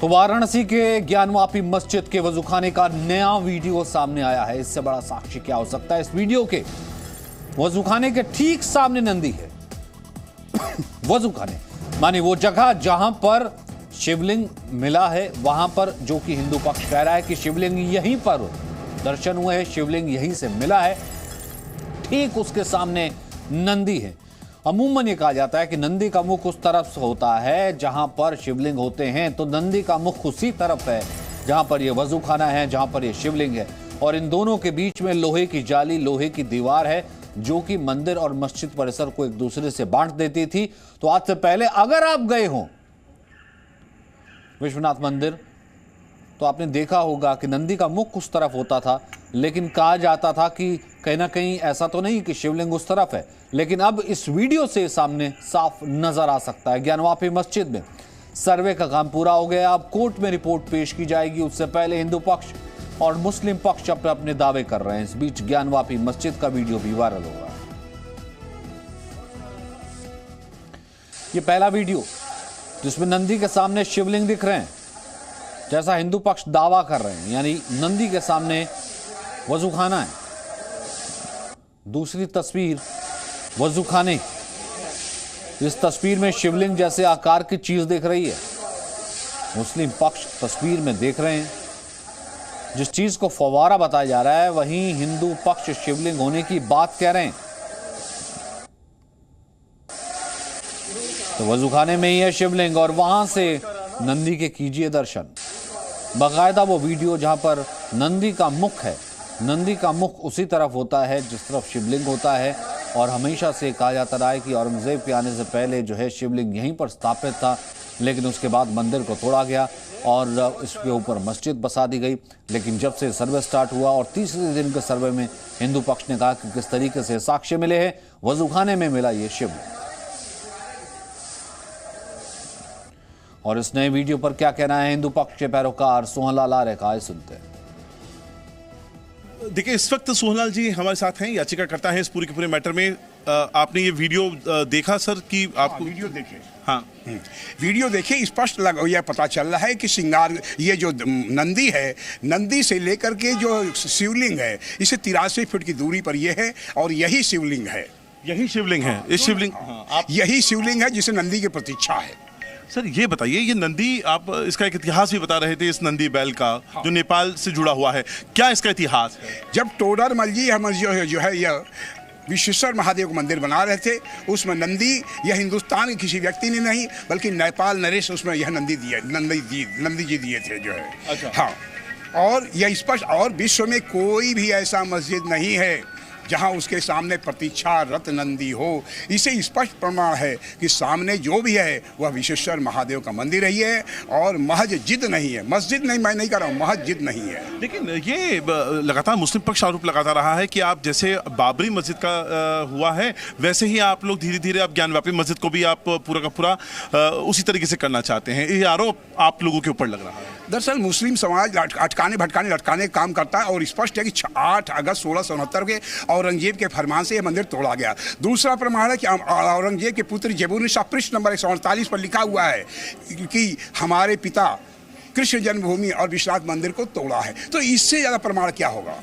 तो वाराणसी के ज्ञानवापी मस्जिद के वजूखाने का नया वीडियो सामने आया है। इससे बड़ा साक्ष्य क्या हो सकता है। इस वीडियो के वजूखाने के ठीक सामने नंदी है। वजूखाने माने वो जगह जहां पर शिवलिंग मिला है, वहां पर जो कि हिंदू पक्ष कह रहा है कि शिवलिंग यहीं पर दर्शन हुए हैं, शिवलिंग यहीं से मिला है, ठीक उसके सामने नंदी है। अमूमन ये कहा जाता है कि नंदी का मुख उस तरफ होता है जहां पर शिवलिंग होते हैं, तो नंदी का मुख उसी तरफ है जहां पर ये वजूखाना है, जहां पर ये शिवलिंग है। और इन दोनों के बीच में लोहे की जाली, लोहे की दीवार है जो कि मंदिर और मस्जिद परिसर को एक दूसरे से बांट देती थी। तो आज से पहले अगर आप गए हो विश्वनाथ मंदिर तो आपने देखा होगा कि नंदी का मुख उस तरफ होता था, लेकिन कहा जाता था कि कहीं ना कहीं ऐसा तो नहीं कि शिवलिंग उस तरफ है। लेकिन अब इस वीडियो से सामने साफ नजर आ सकता है। ज्ञानवापी मस्जिद में सर्वे का काम पूरा हो गया। अब कोर्ट में रिपोर्ट पेश की जाएगी। उससे पहले हिंदू पक्ष और मुस्लिम पक्ष अपने अपने दावे कर रहे हैं। इस बीच ज्ञानवापी मस्जिद का वीडियो भी वायरल हो रहा है। ये पहला वीडियो जिसमें नंदी के सामने शिवलिंग दिख रहे हैं जैसा हिंदू पक्ष दावा कर रहे हैं, यानी नंदी के सामने वजूखाना है। दूसरी तस्वीर वजूखाने, इस तस्वीर में शिवलिंग जैसे आकार की चीज दिख रही है। मुस्लिम पक्ष तस्वीर में देख रहे हैं जिस चीज को फव्वारा बताया जा रहा है, वहीं हिंदू पक्ष शिवलिंग होने की बात कह रहे हैं। तो वजूखाने में ही है शिवलिंग और वहां से नंदी के कीजिए दर्शन। बाकायदा वो वीडियो जहां पर नंदी का मुख है, नंदी का मुख उसी तरफ होता है जिस तरफ शिवलिंग होता है। और हमेशा से कहा जाता रहा है कि औरंगजेब के आने से पहले जो है शिवलिंग यहीं पर स्थापित था, लेकिन उसके बाद मंदिर को तोड़ा गया और इसके ऊपर मस्जिद बसा दी गई। लेकिन जब से सर्वे स्टार्ट हुआ और तीसरे दिन के सर्वे में हिंदू पक्ष ने कहा कि किस तरीके से साक्ष्य मिले हैं, वजूखाने में मिला ये शिवलिंग। और इस नए वीडियो पर क्या कहना है हिंदू पक्ष के पैरोकार सोहनलाल आर्य का, आइए सुनते हैं। देखिए, इस वक्त सोहनलाल जी हमारे साथ हैं, याचिकाकर्ता हैं इस पूरे के पूरे मैटर में। आपने ये वीडियो देखा सर कि आपको? वीडियो देखे। हाँ, वीडियो देखे, स्पष्ट यह पता चल रहा है कि श्रृंगार ये जो नंदी है, नंदी से लेकर के जो शिवलिंग है, इसे 83 फीट की दूरी पर ये है और यही शिवलिंग है। यही शिवलिंग है। इस शिवलिंग यही शिवलिंग है जिसे नंदी की प्रतीक्षा है। सर ये बताइए, ये नंदी, आप इसका एक इतिहास भी बता रहे थे इस नंदी बैल का, जो नेपाल से जुड़ा हुआ है, क्या इसका इतिहास है? जब टोडरमल जी हम जो है यह विश्वेश्वर महादेव को मंदिर बना रहे थे, उसमें नंदी यह हिंदुस्तान के किसी व्यक्ति ने नहीं बल्कि नेपाल नरेश उसमें यह नंदी जी दिए थे जो है। अच्छा। हाँ, और यह स्पष्ट, और विश्व में कोई भी ऐसा मस्जिद नहीं है जहां उसके सामने प्रतीक्षारत नंदी हो। इसे स्पष्ट प्रमाण है कि सामने जो भी है वह विश्वेश्वर महादेव का मंदिर ही है और महज जिद नहीं है। मस्जिद नहीं, मैं नहीं कर रहा हूँ, महज जिद नहीं है। लेकिन ये लगातार मुस्लिम पक्ष आरोप लगाता रहा है कि आप जैसे बाबरी मस्जिद का हुआ है, वैसे ही आप लोग धीरे धीरे आप ज्ञानवापी मस्जिद को भी आप पूरा का पूरा उसी तरीके से करना चाहते हैं। ये आरोप आप लोगों के ऊपर लग रहा है। दरअसल मुस्लिम समाज अटकाने भटकाने लटकाने का काम करता है और स्पष्ट है कि 8 अगस्त 1669 के औरंगजेब के फरमान से यह मंदिर तोड़ा गया। दूसरा प्रमाण है कि औरंगजेब के पुत्र जबून शाह पृष्ठ नंबर 148 पर लिखा हुआ है कि हमारे पिता कृष्ण जन्मभूमि और विश्वनाथ मंदिर को तोड़ा है। तो इससे ज़्यादा प्रमाण क्या होगा?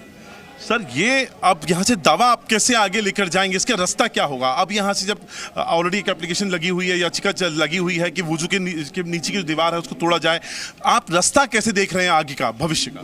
सर ये अब यहाँ से दावा आप कैसे आगे लेकर जाएंगे, इसका रास्ता क्या होगा? अब यहाँ से जब ऑलरेडी एक एप्लीकेशन लगी हुई है, याचिका लगी हुई है कि वुजू के नीचे की जो दीवार है उसको तोड़ा जाए, आप रास्ता कैसे देख रहे हैं आगे का, भविष्य का?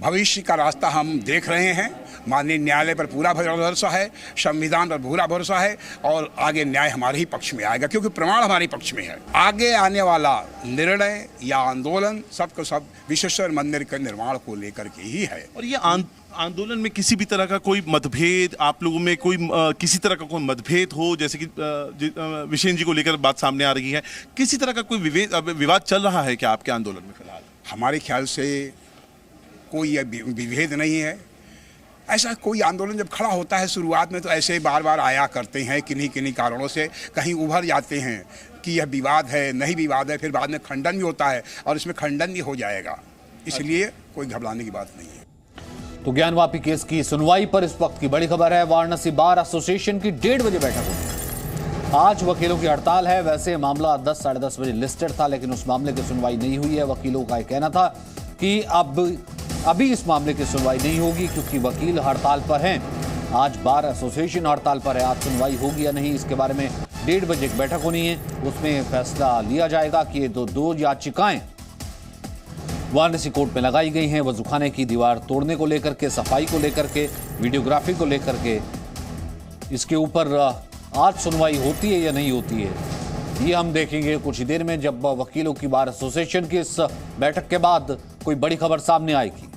भविष्य का रास्ता हम देख रहे हैं। माननीय न्यायालय पर पूरा भरोसा है, संविधान पर पूरा भरोसा है और आगे न्याय हमारे ही पक्ष में आएगा क्योंकि प्रमाण हमारे पक्ष में है। आगे आने वाला निर्णय या आंदोलन सबको सब विश्वेश्वर मंदिर के निर्माण को लेकर के ही है। और ये आंदोलन में किसी भी तरह का कोई मतभेद, आप लोगों में कोई किसी तरह का कोई मतभेद हो, जैसे कि विशेन जी को लेकर बात सामने आ रही है, किसी तरह का कोई विवाद चल रहा है क्या आपके आंदोलन में फिलहाल? हमारे ख्याल से कोई विभेद नहीं है। ऐसा कोई आंदोलन जब खड़ा होता है शुरुआत में तो ऐसे बार बार आया करते हैं, किन्हीं कारणों से कहीं उभर जाते हैं कि यह विवाद है, नहीं विवाद है, फिर बाद में खंडन भी होता है और इसमें खंडन भी हो जाएगा। इसलिए कोई घबराने की बात नहीं है। तो ज्ञानवापी केस की सुनवाई पर इस वक्त की बड़ी खबर है। वाराणसी बार एसोसिएशन की 1:30 बजे बैठक होगी। आज वकीलों की हड़ताल है। वैसे मामला 10 साढ़े 10 बजे लिस्टेड था, लेकिन उस मामले की सुनवाई नहीं हुई है। वकीलों का कहना था कि अभी इस मामले की सुनवाई नहीं होगी क्योंकि वकील हड़ताल पर हैं। आज बार एसोसिएशन हड़ताल पर है। आज सुनवाई होगी या नहीं, इसके बारे में 1:30 बजे एक बैठक होनी है। उसमें फैसला लिया जाएगा कि ये दो याचिकाएं वाराणसी कोर्ट में लगाई गई हैं, वजूखाने की दीवार तोड़ने को लेकर के, सफाई को लेकर के, वीडियोग्राफी को लेकर के, इसके ऊपर आज सुनवाई होती है या नहीं होती है, ये हम देखेंगे कुछ ही देर में, जब वकीलों की बार एसोसिएशन की इस बैठक के बाद कोई बड़ी खबर सामने आएगी।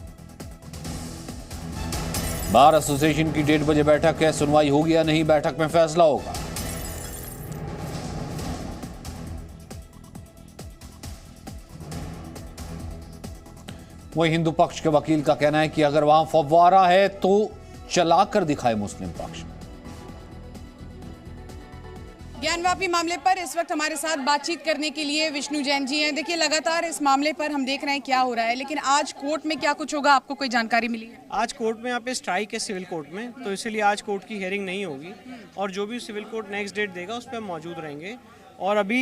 बार एसोसिएशन की 1:30 बजे बैठक है। सुनवाई होगी या नहीं, बैठक में फैसला होगा। वही हिंदू पक्ष के वकील का कहना है कि अगर वहां फव्वारा है तो चलाकर दिखाए मुस्लिम पक्ष। ज्ञानवापी मामले पर इस वक्त हमारे साथ बातचीत करने के लिए विष्णु जैन जी हैं। देखिए, लगातार इस मामले पर हम देख रहे हैं क्या हो रहा है, लेकिन आज कोर्ट में क्या कुछ होगा, आपको कोई जानकारी मिली है? आज कोर्ट में यहाँ पे स्ट्राइक है सिविल कोर्ट में, तो इसीलिए आज कोर्ट की हियरिंग नहीं होगी और जो भी सिविल कोर्ट नेक्स्ट डेट देगा उस पर हम मौजूद रहेंगे और अभी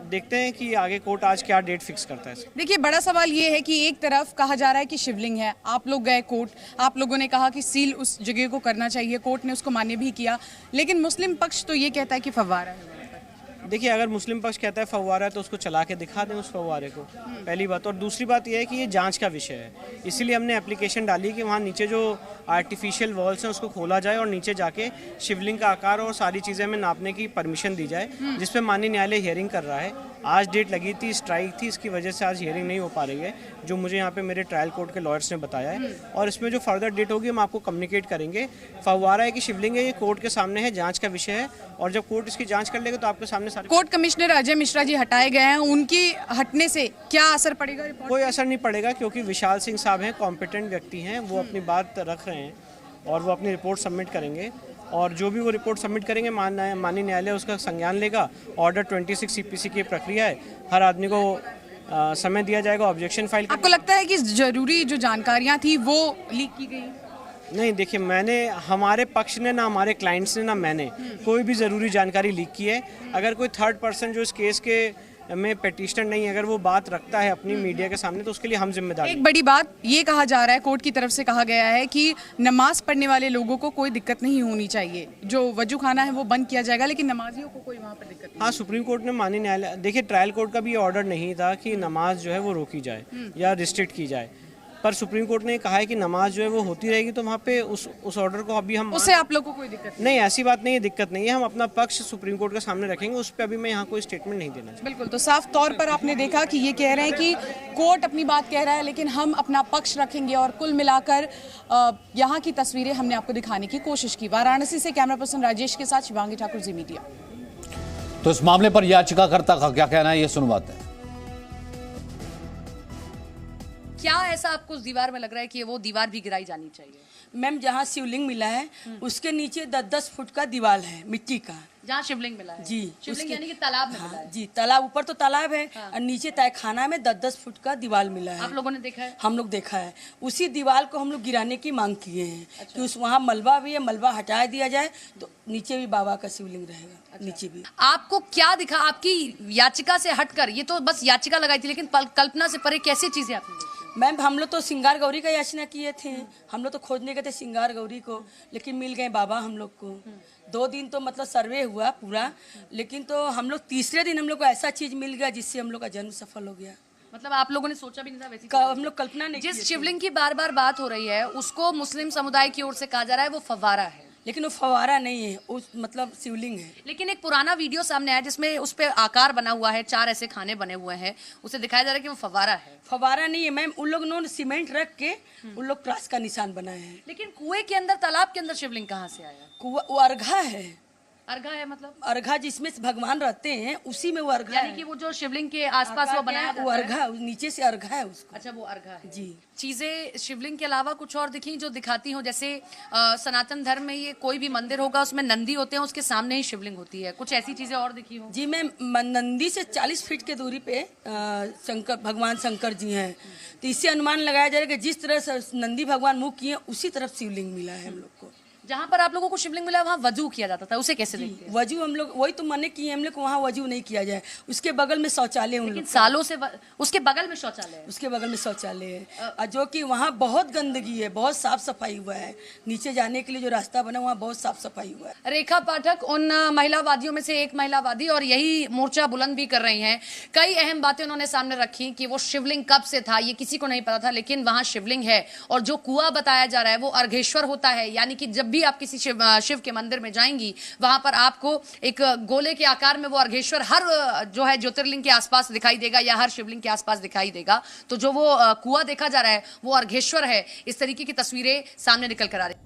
देखते हैं कि आगे कोर्ट आज क्या डेट फिक्स करता है। देखिए, बड़ा सवाल ये है कि एक तरफ कहा जा रहा है कि शिवलिंग है, आप लोग गए कोर्ट, आप लोगों ने कहा कि सील उस जगह को करना चाहिए, कोर्ट ने उसको मान्य भी किया, लेकिन मुस्लिम पक्ष तो ये कहता है कि फव्वारा है। देखिए, अगर मुस्लिम पक्ष कहता है फव्वारा है तो उसको चला के दिखा दें उस फव्वारे को, पहली बात। और दूसरी बात यह है कि ये जांच का विषय है, इसीलिए हमने एप्लीकेशन डाली कि वहाँ नीचे जो आर्टिफिशियल वॉल्स हैं उसको खोला जाए और नीचे जाके शिवलिंग का आकार और सारी चीज़ें हमें नापने की परमिशन दी जाए, जिस पे माननीय न्यायालय हियरिंग कर रहा है। आज डेट लगी थी, स्ट्राइक थी, इसकी वजह से आज हियरिंग नहीं हो पा रही है, जो मुझे यहाँ पे मेरे ट्रायल कोर्ट के लॉयर्स ने बताया है। और इसमें जो फर्दर डेट होगी हम आपको कम्युनिकेट करेंगे। फव्वारा है कि शिवलिंग है, ये कोर्ट के सामने है, जांच का विषय है और जब कोर्ट इसकी जांच कर लेगा तो आपके सामने सारे। कोर्ट कमिश्नर अजय मिश्रा जी हटाए गए हैं, उनकी हटने से क्या असर पड़ेगा रिपोर्ट? कोई असर नहीं पड़ेगा क्योंकि विशाल सिंह साहब हैं, कॉम्पिटेंट व्यक्ति हैं, वो अपनी बात रख रहे हैं और वो अपनी रिपोर्ट सबमिट करेंगे और जो भी वो रिपोर्ट सबमिट करेंगे माननीय न्यायालय उसका संज्ञान लेगा। ऑर्डर 26 CPC की प्रक्रिया है, हर आदमी को समय दिया जाएगा ऑब्जेक्शन फाइल। आपको लगता है कि जरूरी जो जानकारियां थी वो लीक की गई? नहीं, देखिए, हमारे पक्ष ने, ना हमारे क्लाइंट्स ने, ना मैंने कोई भी ज़रूरी जानकारी लीक की है। अगर कोई थर्ड पर्सन जो इस केस के में पेटिशनर नहीं, अगर वो बात रखता है अपनी मीडिया के सामने तो उसके लिए हम जिम्मेदार। एक बड़ी बात ये कहा जा रहा है, कोर्ट की तरफ से कहा गया है कि नमाज पढ़ने वाले लोगों को कोई दिक्कत नहीं होनी चाहिए, जो वजू खाना है वो बंद किया जाएगा, लेकिन नमाजियों को कोई वहाँ पर दिक्कत नहीं। हाँ, सुप्रीम कोर्ट ने माननीय न्यायालय, देखिए ट्रायल कोर्ट का भी ये ऑर्डर नहीं था कि नमाज जो है वो रोकी जाए या रिस्ट्रिक्ट की जाए, पर सुप्रीम कोर्ट ने कहा है कि नमाज जो है वो होती रहेगी, तो वहाँ पे उस ऑर्डर को अभी हम, उससे आप लोगों को कोई दिक्कत नहीं, ऐसी बात नहीं है, दिक्कत नहीं है। हम अपना पक्ष सुप्रीम कोर्ट के सामने रखेंगे, उस पर अभी मैं यहाँ कोई स्टेटमेंट नहीं देना चाहता। बिल्कुल, तो साफ तौर पर आपने देखा कि ये कह रहे हैं कि कोर्ट अपनी बात कह रहा है, लेकिन हम अपना पक्ष रखेंगे और कुल मिलाकर यहाँ की तस्वीरें हमने आपको दिखाने की कोशिश की। वाराणसी से कैमरा पर्सन राजेश के साथ शिवांगी ठाकुर, जी मीडिया। तो इस मामले पर याचिकाकर्ता का क्या कहना है, ये सुनवाते हैं। क्या ऐसा आपको उस दीवार में लग रहा है कि वो दीवार भी गिराई जानी चाहिए? मैम, जहाँ शिवलिंग मिला है उसके नीचे 10-10 फुट का दीवार है मिट्टी का, जहाँ शिवलिंग मिला है। जी, शिवलिंग यानी कि तालाब में मिला है। जी, तालाब, ऊपर तो तालाब है और नीचे तहखाना में 10-10 फुट का दीवार मिला है। आप लोगों ने देखा है? हम लोग देखा है। उसी दीवार को हम लोग गिराने की मांग किए हैं। अच्छा। कि उस वहाँ मलबा भी है, मलबा हटा दिया जाए तो नीचे भी बाबा का शिवलिंग रहेगा। अच्छा। नीचे भी आपको क्या दिखा? आपकी याचिका से हटकर, ये तो बस याचिका लगाई थी, लेकिन कल्पना से परे कैसी चीजें आपने देखी? मैम, हम लोग तो श्रृंगार गौरी का याचना किए थे, हम लोग तो खोजने गए थे श्रृंगार गौरी को, लेकिन मिल गए बाबा हम लोग को। 2 दिन तो मतलब सर्वे हुआ पूरा, लेकिन तो हम लोग तीसरे दिन हम लोग को ऐसा चीज मिल गया जिससे हम लोग का जन्म सफल हो गया। मतलब आप लोगों ने सोचा भी नहीं था वैसी हम लोग कल्पना नहीं। जिस शिवलिंग की बार बार बात हो रही है उसको मुस्लिम समुदाय की ओर से कहा जा रहा है वो फव्वारा है, लेकिन वो फव्वारा नहीं है, उस मतलब शिवलिंग है। लेकिन एक पुराना वीडियो सामने आया जिसमें उस पे आकार बना हुआ है, 4 ऐसे खाने बने हुए हैं, उसे दिखाया जा रहा है कि वो फव्वारा है। फव्वारा नहीं है मैम, उन लोग ने सीमेंट रख के उन लोग क्रॉस का निशान बनाए हैं। लेकिन कुएं के अंदर, तालाब के अंदर शिवलिंग कहाँ से आया? कुआं, वो अर्घा है। अर्घा है मतलब? अर्घा जिसमें भगवान रहते हैं उसी में वो अर्घा यानी कि वो जो शिवलिंग के आसपास वो बनाया वो अर्घा, नीचे से अर्घा है उसको। अच्छा, वो अर्घा है। जी। चीजें शिवलिंग के अलावा कुछ और दिखी जो दिखाती हो? जैसे सनातन धर्म में ये कोई भी मंदिर होगा उसमें नंदी होते हैं, उसके सामने ही शिवलिंग होती है, कुछ ऐसी चीजें और दिखी हो? जी मैम, नंदी से 40 फीट के दूरी पे भगवान शंकर जी हैं, तो इससे अनुमान लगाया जा रहा है कि जिस तरह से नंदी भगवान मुख किए उसी तरफ शिवलिंग मिला है हम लोग को। जहाँ पर आप लोगों को शिवलिंग मिला वहाँ वजू किया जाता था, उसे कैसे देखते हैं? वजू हम लोग वही तो मने किए, हम लोग को वहाँ वजू नहीं किया जाए। उसके बगल में शौचालय, उन लेकिन लोग सालों से उसके बगल में शौचालय है। उसके बगल में शौचालय है, और जो कि वहाँ बहुत गंदगी है, बहुत साफ सफाई हुआ है। नीचे जाने के लिए जो रास्ता बना वहाँ बहुत साफ सफाई हुआ है। रेखा पाठक उन महिलावादियों में से एक महिलावादी, और यही मोर्चा बुलंद भी कर रही हैं। कई अहम बातें उन्होंने सामने रखी कि वो शिवलिंग कब से था ये किसी को नहीं पता था, लेकिन वहां शिवलिंग है। और जो कुआं बताया जा रहा है वो अर्घेश्वर होता है, यानी कि जब भी आप किसी शिव के मंदिर में जाएंगी वहां पर आपको एक गोले के आकार में वो अर्घेश्वर हर जो है ज्योतिर्लिंग के आसपास दिखाई देगा, या हर शिवलिंग के आसपास दिखाई देगा। तो जो वो कुआं देखा जा रहा है वो अर्घेश्वर है। इस तरीके की तस्वीरें सामने निकल कर आ रही।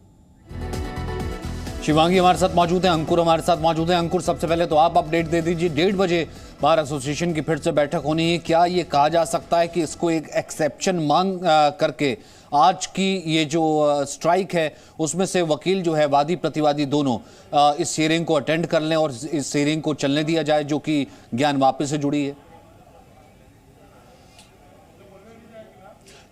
शिवांगी हमारे साथ मौजूद है, अंकुर हमारे साथ मौजूद है। अंकुर, सबसे पहले तो आप अपडेट दे दीजिए, 1:30 बजे बार एसोसिएशन की फिर से बैठक होनी है। क्या ये कहा जा सकता है कि इसको एक एक्सेप्शन मांग करके आज की ये जो स्ट्राइक है उसमें से वकील जो है, वादी प्रतिवादी दोनों, इस हियरिंग को अटेंड कर लें और इस हियरिंग को चलने दिया जाए जो कि ज्ञान वापस से जुड़ी है?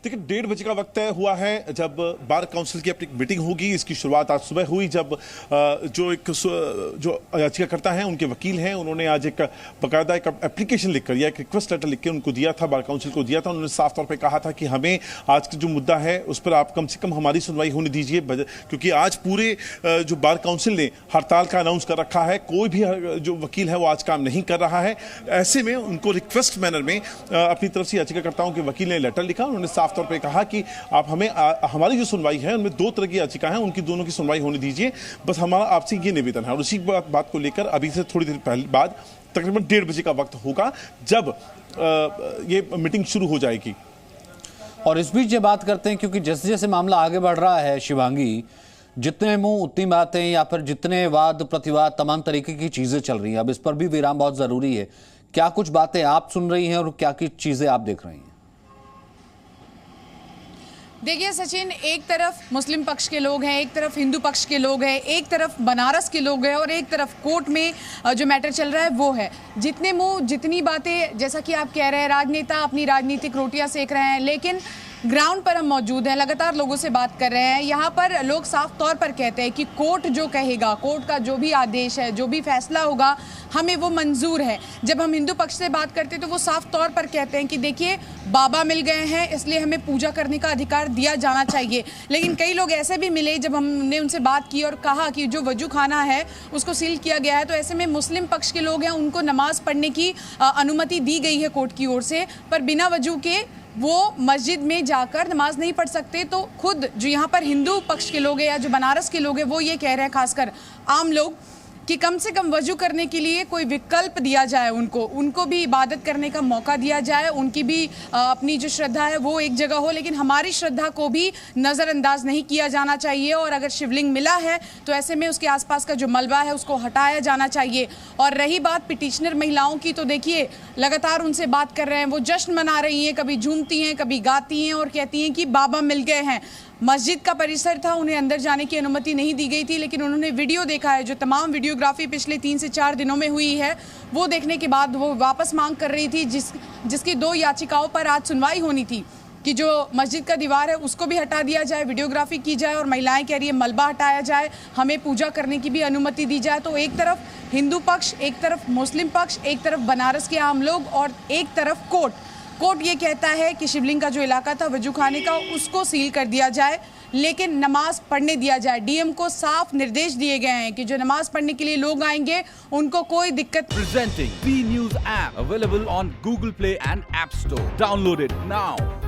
देखिए 1:30 बजे का वक्त तय हुआ है जब बार काउंसिल की अपनी मीटिंग होगी। इसकी शुरुआत आज सुबह हुई जब जो याचिकाकर्ता हैं उनके वकील हैं, उन्होंने आज एक बाकायदा एक एप्लीकेशन लिखकर या एक रिक्वेस्ट लेटर लिख के उनको दिया था, बार काउंसिल को दिया था। उन्होंने साफ तौर पे कहा था कि हमें आज का जो मुद्दा है उस पर आप कम से कम हमारी सुनवाई होने दीजिए, क्योंकि आज पूरे जो बार काउंसिल ने हड़ताल का अनाउंस कर रखा है, कोई भी जो वकील है वो आज काम नहीं कर रहा है। ऐसे में उनको रिक्वेस्ट मैनर में अपनी तरफ से याचिकाकर्ताओं के वकील ने लेटर लिखा। उन्होंने साफ तौर पे कहा कि आप हमें हमारी जो सुनवाई है उनमें 2 तरह की याचिका है, उनकी दोनों की सुनवाई होने दीजिए, बस हमारा आपसे ये निवेदन है। और उसी बात को लेकर अभी से थोड़ी देर पहले बाद तकरीबन 1:30 बजे का वक्त होगा जब ये मीटिंग शुरू हो जाएगी। और इस बीच ये बात करते हैं, क्योंकि जैसे जैसे मामला आगे बढ़ रहा है शिवांगी, जितने मुंह उतनी बातें, या फिर जितने वाद प्रतिवाद, तमाम तरीके की चीजें चल रही हैं। अब इस पर भी विराम बहुत जरूरी है। क्या कुछ बातें आप सुन रही हैं और क्या कुछ चीजें आप देख रही हैं? देखिए सचिन, एक तरफ मुस्लिम पक्ष के लोग हैं, एक तरफ हिंदू पक्ष के लोग हैं, एक तरफ बनारस के लोग हैं और एक तरफ कोर्ट में जो मैटर चल रहा है वो है। जितने मुंह जितनी बातें, जैसा कि आप कह रहे हैं, राजनेता अपनी राजनीतिक रोटियां सेक रहे हैं, लेकिन ग्राउंड पर हम मौजूद हैं, लगातार लोगों से बात कर रहे हैं। यहाँ पर लोग साफ तौर पर कहते हैं कि कोर्ट जो कहेगा, कोर्ट का जो भी आदेश है, जो भी फैसला होगा, हमें वो मंजूर है। जब हम हिंदू पक्ष से बात करते हैं तो वो साफ तौर पर कहते हैं कि देखिए बाबा मिल गए हैं, इसलिए हमें पूजा करने का अधिकार दिया जाना चाहिए। लेकिन कई लोग ऐसे भी मिले जब हमने उनसे बात की और कहा कि जो वजू खाना है उसको सील किया गया है, तो ऐसे में मुस्लिम पक्ष के लोग हैं, उनको नमाज पढ़ने की अनुमति दी गई है कोर्ट की ओर से, पर बिना वजू के वो मस्जिद में जाकर नमाज नहीं पढ़ सकते। तो खुद जो यहाँ पर हिंदू पक्ष के लोग हैं या जो बनारस के लोग हैं वो ये कह रहे हैं, खासकर आम लोग, कि कम से कम वजू करने के लिए कोई विकल्प दिया जाए, उनको भी इबादत करने का मौका दिया जाए, उनकी भी अपनी जो श्रद्धा है वो एक जगह हो, लेकिन हमारी श्रद्धा को भी नज़रअंदाज नहीं किया जाना चाहिए। और अगर शिवलिंग मिला है तो ऐसे में उसके आसपास का जो मलबा है उसको हटाया जाना चाहिए। और रही बात पिटिशनर महिलाओं की, तो देखिए लगातार उनसे बात कर रहे हैं, वो जश्न मना रही हैं, कभी झूमती हैं, कभी गाती हैं और कहती हैं कि बाबा मिल गए हैं। मस्जिद का परिसर था, उन्हें अंदर जाने की अनुमति नहीं दी गई थी, लेकिन उन्होंने वीडियो देखा है, जो तमाम वीडियोग्राफी पिछले 3 से 4 दिनों में हुई है, वो देखने के बाद वो वापस मांग कर रही थी, जिसकी 2 याचिकाओं पर आज सुनवाई होनी थी, कि जो मस्जिद का दीवार है उसको भी हटा दिया जाए, वीडियोग्राफी की जाए, और महिलाएं कह रही है मलबा हटाया जाए, हमें पूजा करने की भी अनुमति दी जाए। तो एक तरफ हिंदू पक्ष, एक तरफ मुस्लिम पक्ष, एक तरफ बनारस के आम लोग और एक तरफ कोर्ट ये कहता है कि शिवलिंग का जो इलाका था वजू खाने का, उसको सील कर दिया जाए, लेकिन नमाज पढ़ने दिया जाए। डीएम को साफ निर्देश दिए गए हैं कि जो नमाज पढ़ने के लिए लोग आएंगे उनको कोई दिक्कत। Presenting B News app available on Google Play and App Store. Download it now.